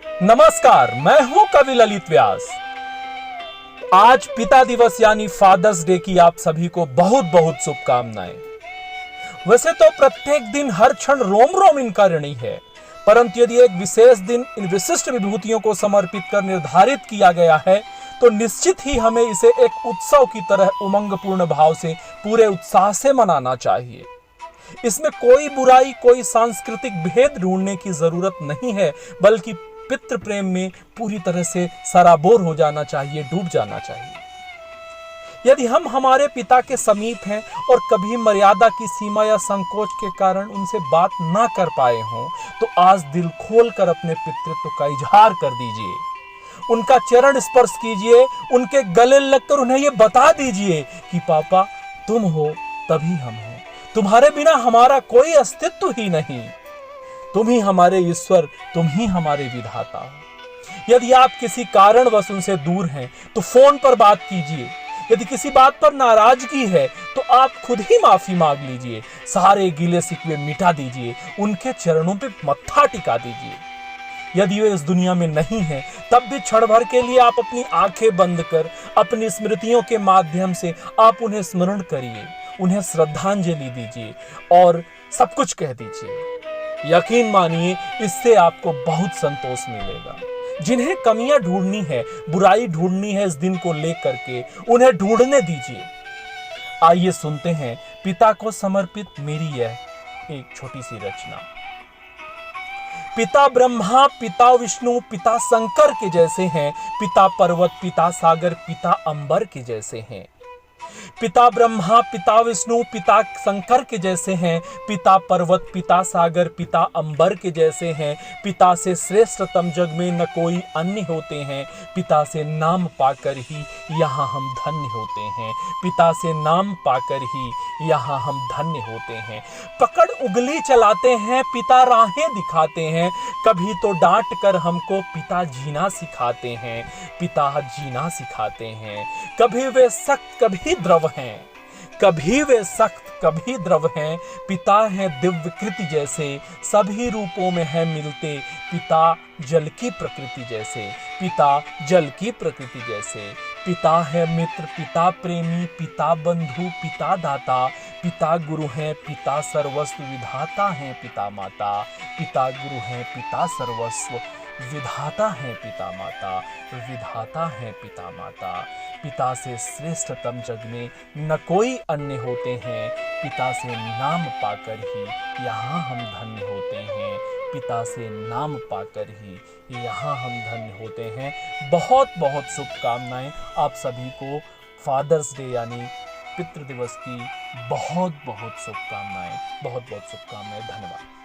नमस्कार, मैं हूं कवि ललित व्यास। आज पिता दिवस यानी फादर्स डे की आप सभी को बहुत बहुत शुभकामनाएं। वैसे तो प्रत्येक दिन हर क्षण रोम रोम इनका ऋणी है, परंतु यदि एक विशेष दिन इन विशिष्ट विभूतियों को समर्पित कर निर्धारित किया गया है तो निश्चित ही हमें इसे एक उत्सव की तरह उमंगपूर्ण भाव से पूरे उत्साह से मनाना चाहिए। इसमें कोई बुराई, कोई सांस्कृतिक भेद ढूंढने की जरूरत नहीं है, बल्कि पितृ प्रेम में पूरी तरह से सराबोर हो जाना चाहिए, डूब जाना चाहिए। यदि हम हमारे पिता के समीप हैं और कभी मर्यादा की सीमा या संकोच के कारण उनसे बात ना कर पाए हों, तो आज दिल खोलकर अपने पितृत्व का इजहार कर दीजिए। उनका चरण स्पर्श कीजिए, उनके गले लगकर उन्हें यह बता दीजिए कि पापा तुम हो तभी हम हैं, तुम्हारे बिना हमारा कोई अस्तित्व ही नहीं। तुम ही हमारे ईश्वर, तुम ही हमारे विधाता हो। यदि आप किसी कारणवश उनसे दूर हैं तो फोन पर बात कीजिए। यदि किसी बात पर नाराजगी है तो आप खुद ही माफी मांग लीजिए, सारे गिले शिकवे मिटा दीजिए, उनके चरणों पे मत्था टिका दीजिए। यदि वे इस दुनिया में नहीं है तब भी क्षण भर के लिए आप अपनी आंखें बंद कर अपनी स्मृतियों के माध्यम से आप उन्हें स्मरण करिए, उन्हें श्रद्धांजलि दीजिए और सब कुछ कह दीजिए। यकीन मानिए इससे आपको बहुत संतोष मिलेगा। जिन्हें कमियां ढूंढनी है, बुराई ढूंढनी है, इस दिन को लेकर के उन्हें ढूंढने दीजिए। आइए सुनते हैं पिता को समर्पित मेरी यह एक छोटी सी रचना। पिता ब्रह्मा, पिता विष्णु, पिता शंकर के जैसे हैं, पिता पर्वत, पिता सागर, पिता अंबर के जैसे हैं। पिता ब्रह्मा, पिता विष्णु, पिता शंकर के जैसे हैं, पिता पर्वत, पिता सागर, पिता अंबर के जैसे हैं। पिता से श्रेष्ठतम जग में न कोई अन्य होते हैं। पिता से नाम पाकर ही यहाँ हम धन्य होते हैं। पिता से नाम पाकर ही यहाँ हम धन्य होते हैं। पकड़ उंगली चलाते हैं, पिता राहें दिखाते हैं। कभी तो डांट कर हमको पिता जीना सिखाते हैं, पिता जीना सिखाते हैं। कभी वे सख्त कभी द्रव हैं, कभी वे सख्त कभी द्रव हैं। पिता हैं दिव्य कृति जैसे, सभी रूपों में है मिलते। पिता जल की प्रकृति जैसे, पिता जल की प्रकृति जैसे। पिता है मित्र, पिता प्रेमी, पिता बंधु, पिता दाता। पिता गुरु हैं, पिता सर्वस्व विधाता हैं। पिता माता, पिता गुरु हैं, पिता सर्वस्व विधाता है। पिता माता, विधाता है। पिता माता। पिता से श्रेष्ठतम जग में न कोई अन्य होते हैं। पिता से नाम पाकर ही यहाँ हम धन्य होते हैं। पिता से नाम पाकर ही यहाँ हम धन्य होते हैं। बहुत बहुत शुभकामनाएं आप सभी को फादर्स डे यानी पितृ दिवस की बहुत बहुत शुभकामनाएं। बहुत बहुत शुभकामनाएं। धन्यवाद।